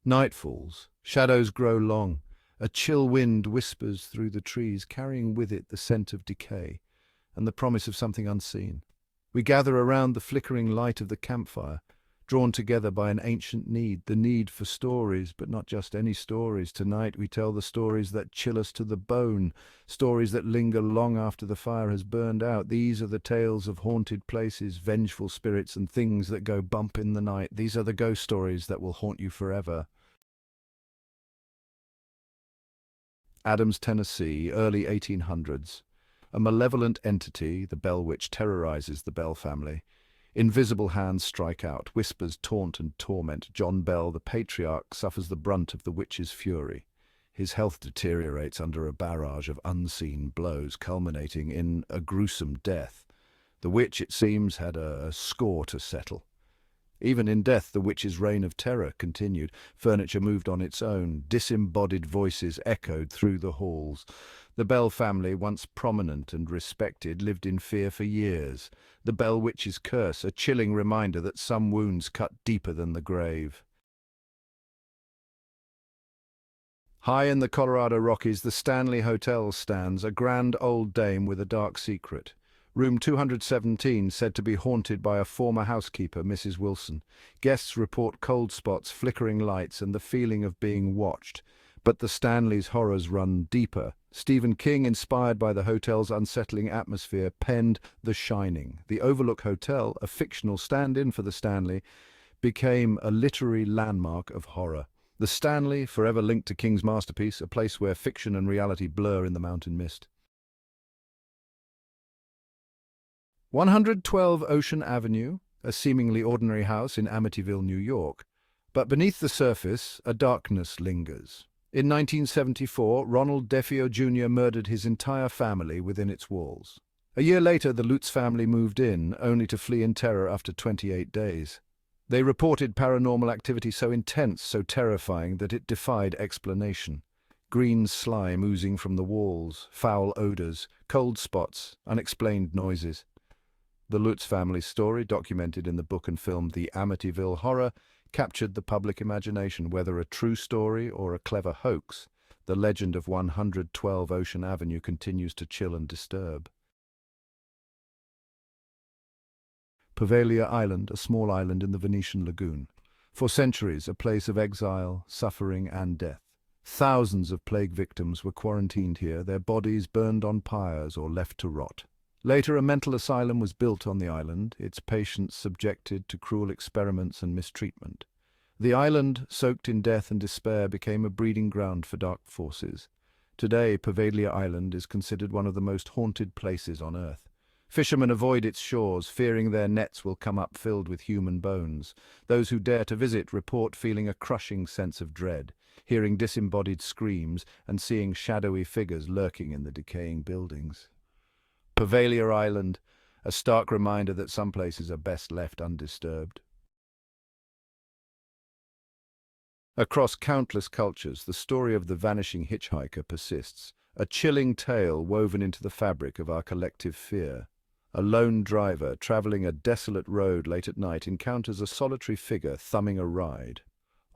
Night falls, shadows grow long, a chill wind whispers through the trees, carrying with it the scent of decay and the promise of something unseen. We gather around the flickering light of the campfire, drawn together by an ancient need, the need for stories, but not just any stories. Tonight we tell the stories that chill us to the bone, stories that linger long after the fire has burned out. These are the tales of haunted places, vengeful spirits, and things that go bump in the night. These are the ghost stories that will haunt you forever. Adams, Tennessee, early 1800s. A malevolent entity, the Bell Witch, terrorizes the Bell family. Invisible hands strike out, whispers taunt and torment. John Bell, the patriarch, suffers the brunt of the witch's fury. His health deteriorates under a barrage of unseen blows, culminating in a gruesome death. The witch, it seems, had a score to settle. Even in death, the witch's reign of terror continued. Furniture moved on its own. Disembodied voices echoed through the halls. The Bell family, once prominent and respected, lived in fear for years. The Bell Witch's curse, a chilling reminder that some wounds cut deeper than the grave. High in the Colorado Rockies, the Stanley Hotel stands, a grand old dame with a dark secret. Room 217 said to be haunted by a former housekeeper, Mrs. Wilson. Guests report cold spots, flickering lights, and the feeling of being watched. But the Stanley's horrors run deeper. Stephen King, inspired by the hotel's unsettling atmosphere, penned The Shining. The Overlook Hotel, a fictional stand-in for the Stanley, became a literary landmark of horror. The Stanley, forever linked to King's masterpiece, a place where fiction and reality blur in the mountain mist. 112 Ocean Avenue, a seemingly ordinary house in Amityville, New York. But beneath the surface, a darkness lingers. In 1974, Ronald DeFeo Jr. murdered his entire family within its walls. A year later, the Lutz family moved in, only to flee in terror after 28 days. They reported paranormal activity so intense, so terrifying, that it defied explanation. Green slime oozing from the walls, foul odors, cold spots, unexplained noises. The Lutz family's story, documented in the book and film The Amityville Horror, captured the public imagination. Whether a true story or a clever hoax, the legend of 112 Ocean Avenue continues to chill and disturb. Poveglia Island, a small island in the Venetian lagoon. For centuries, a place of exile, suffering, and death. Thousands of plague victims were quarantined here, their bodies burned on pyres or left to rot. Later, a mental asylum was built on the island, its patients subjected to cruel experiments and mistreatment. The island, soaked in death and despair, became a breeding ground for dark forces. Today, Poveglia Island is considered one of the most haunted places on Earth. Fishermen avoid its shores, fearing their nets will come up filled with human bones. Those who dare to visit report feeling a crushing sense of dread, hearing disembodied screams and seeing shadowy figures lurking in the decaying buildings. Poveglia Island, a stark reminder that some places are best left undisturbed. Across countless cultures, the story of the vanishing hitchhiker persists, a chilling tale woven into the fabric of our collective fear. A lone driver, traveling a desolate road late at night, encounters a solitary figure thumbing a ride.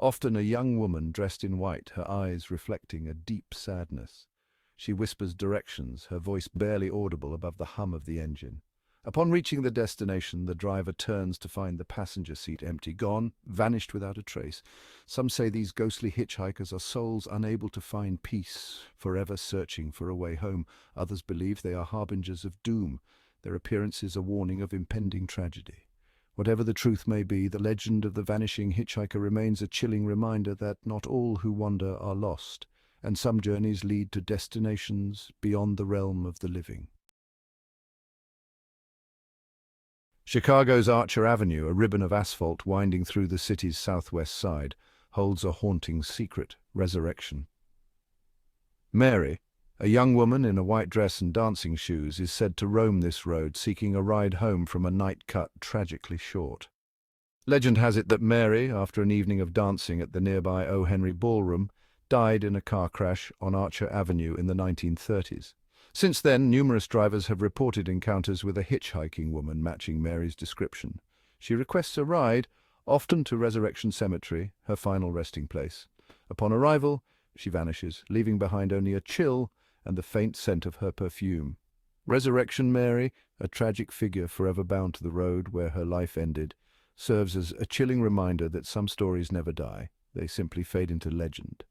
Often a young woman dressed in white, her eyes reflecting a deep sadness. She whispers directions, her voice barely audible above the hum of the engine. Upon reaching the destination, the driver turns to find the passenger seat empty, gone, vanished without a trace. Some say these ghostly hitchhikers are souls unable to find peace, forever searching for a way home. Others believe they are harbingers of doom, their appearance is a warning of impending tragedy. Whatever the truth may be, the legend of the vanishing hitchhiker remains a chilling reminder that not all who wander are lost, and some journeys lead to destinations beyond the realm of the living. Chicago's Archer Avenue, a ribbon of asphalt winding through the city's southwest side, holds a haunting secret: resurrection. Mary, a young woman in a white dress and dancing shoes, is said to roam this road seeking a ride home from a night cut tragically short. Legend has it that Mary, after an evening of dancing at the nearby O. Henry Ballroom, died in a car crash on Archer Avenue in the 1930s. Since then, numerous drivers have reported encounters with a hitchhiking woman matching Mary's description. She requests a ride, often to Resurrection Cemetery, her final resting place. Upon arrival, she vanishes, leaving behind only a chill and the faint scent of her perfume. Resurrection Mary, a tragic figure forever bound to the road where her life ended, serves as a chilling reminder that some stories never die. They simply fade into legend.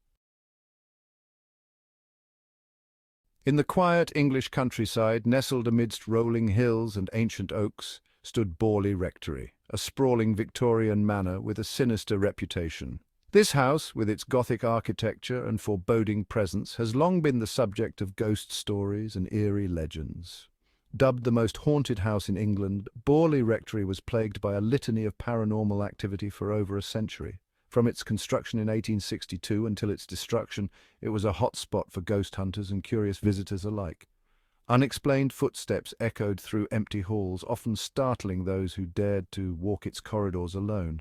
In the quiet English countryside, nestled amidst rolling hills and ancient oaks, stood Borley Rectory, a sprawling Victorian manor with a sinister reputation. This house, with its Gothic architecture and foreboding presence, has long been the subject of ghost stories and eerie legends. Dubbed the most haunted house in England, Borley Rectory was plagued by a litany of paranormal activity for over a century. From its construction in 1862 until its destruction, it was a hotspot for ghost hunters and curious visitors alike. Unexplained footsteps echoed through empty halls, often startling those who dared to walk its corridors alone.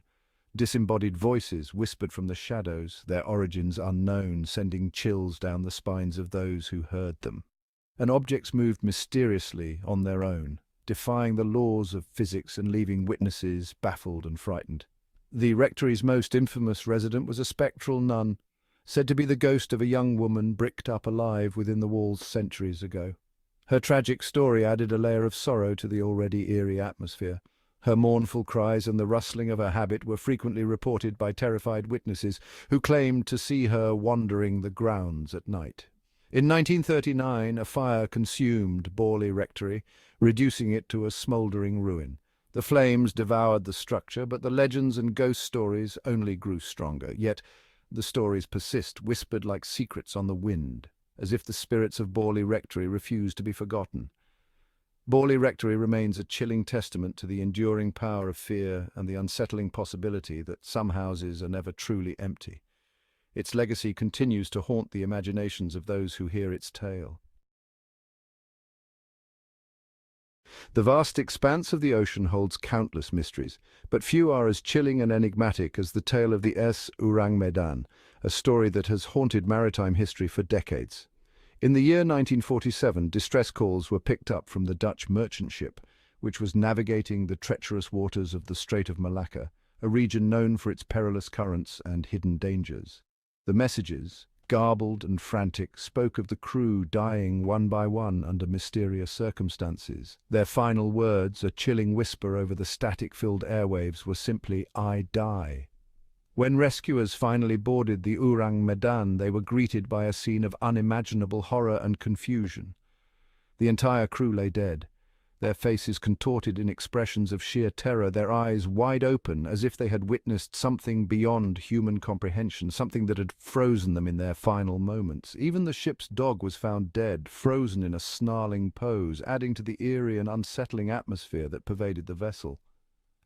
Disembodied voices whispered from the shadows, their origins unknown, sending chills down the spines of those who heard them. And objects moved mysteriously on their own, defying the laws of physics and leaving witnesses baffled and frightened. The rectory's most infamous resident was a spectral nun, said to be the ghost of a young woman bricked up alive within the walls centuries ago. Her tragic story added a layer of sorrow to the already eerie atmosphere. Her mournful cries and the rustling of her habit were frequently reported by terrified witnesses who claimed to see her wandering the grounds at night. In 1939, a fire consumed Borley Rectory, reducing it to a smouldering ruin. The flames devoured the structure, but the legends and ghost stories only grew stronger. Yet the stories persist, whispered like secrets on the wind, as if the spirits of Borley Rectory refused to be forgotten. Borley Rectory remains a chilling testament to the enduring power of fear and the unsettling possibility that some houses are never truly empty. Its legacy continues to haunt the imaginations of those who hear its tale. The vast expanse of the ocean holds countless mysteries, but few are as chilling and enigmatic as the tale of the Orang Medan, a story that has haunted maritime history for decades. In the year 1947, distress calls were picked up from the Dutch merchant ship, which was navigating the treacherous waters of the Strait of Malacca, a region known for its perilous currents and hidden dangers. The messages, garbled and frantic, spoke of the crew dying one by one under mysterious circumstances. Their final words, a chilling whisper over the static-filled airwaves, were simply, "I die." When rescuers finally boarded the Orang Medan, they were greeted by a scene of unimaginable horror and confusion. The entire crew lay dead, their faces contorted in expressions of sheer terror, their eyes wide open as if they had witnessed something beyond human comprehension, something that had frozen them in their final moments. Even the ship's dog was found dead, frozen in a snarling pose, adding to the eerie and unsettling atmosphere that pervaded the vessel.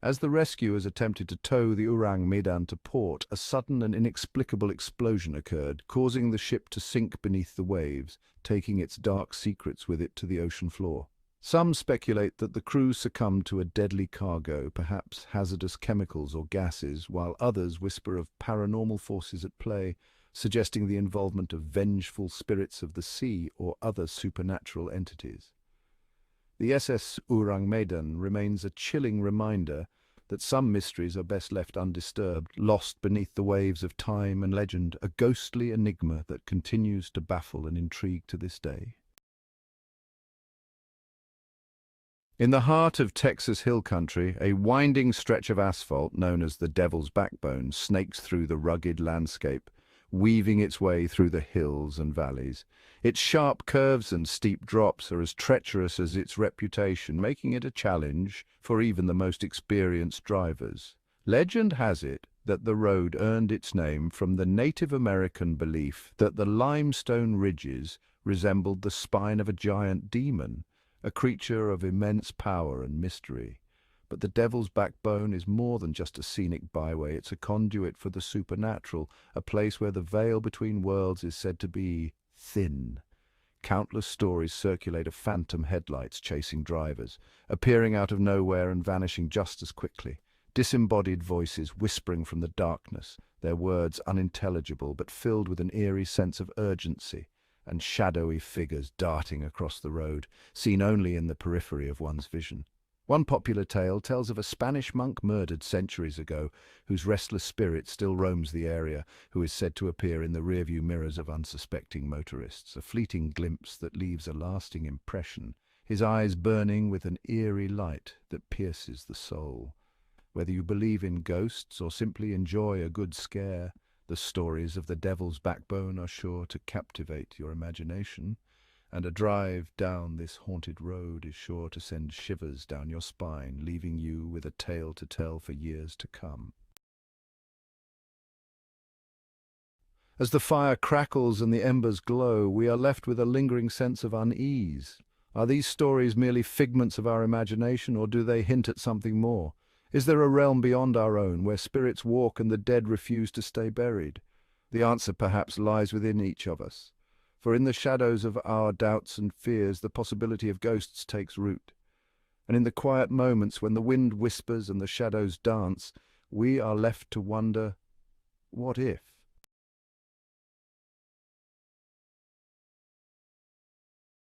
As the rescuers attempted to tow the Orang Medan to port, a sudden and inexplicable explosion occurred, causing the ship to sink beneath the waves, taking its dark secrets with it to the ocean floor. Some speculate that the crew succumbed to a deadly cargo, perhaps hazardous chemicals or gases, while others whisper of paranormal forces at play, suggesting the involvement of vengeful spirits of the sea or other supernatural entities. The SS Orang Medan remains a chilling reminder that some mysteries are best left undisturbed, lost beneath the waves of time and legend, a ghostly enigma that continues to baffle and intrigue to this day. In the heart of Texas hill country, a winding stretch of asphalt known as the Devil's Backbone snakes through the rugged landscape, weaving its way through the hills and valleys. Its sharp curves and steep drops are as treacherous as its reputation, making it a challenge for even the most experienced drivers. Legend has it that the road earned its name from the Native American belief that the limestone ridges resembled the spine of a giant demon, a creature of immense power and mystery. But the Devil's Backbone is more than just a scenic byway. It's a conduit for the supernatural, a place where the veil between worlds is said to be thin. Countless stories circulate of phantom headlights chasing drivers, appearing out of nowhere and vanishing just as quickly. Disembodied voices whispering from the darkness, their words unintelligible but filled with an eerie sense of urgency, and shadowy figures darting across the road, seen only in the periphery of one's vision. One popular tale tells of a Spanish monk murdered centuries ago, whose restless spirit still roams the area, who is said to appear in the rearview mirrors of unsuspecting motorists, a fleeting glimpse that leaves a lasting impression, his eyes burning with an eerie light that pierces the soul. Whether you believe in ghosts or simply enjoy a good scare, the stories of the Devil's Backbone are sure to captivate your imagination, and a drive down this haunted road is sure to send shivers down your spine, leaving you with a tale to tell for years to come. As the fire crackles and the embers glow, we are left with a lingering sense of unease. Are these stories merely figments of our imagination, or do they hint at something more? Is there a realm beyond our own, where spirits walk and the dead refuse to stay buried? The answer perhaps lies within each of us. For in the shadows of our doubts and fears, the possibility of ghosts takes root. And in the quiet moments when the wind whispers and the shadows dance, we are left to wonder, what if?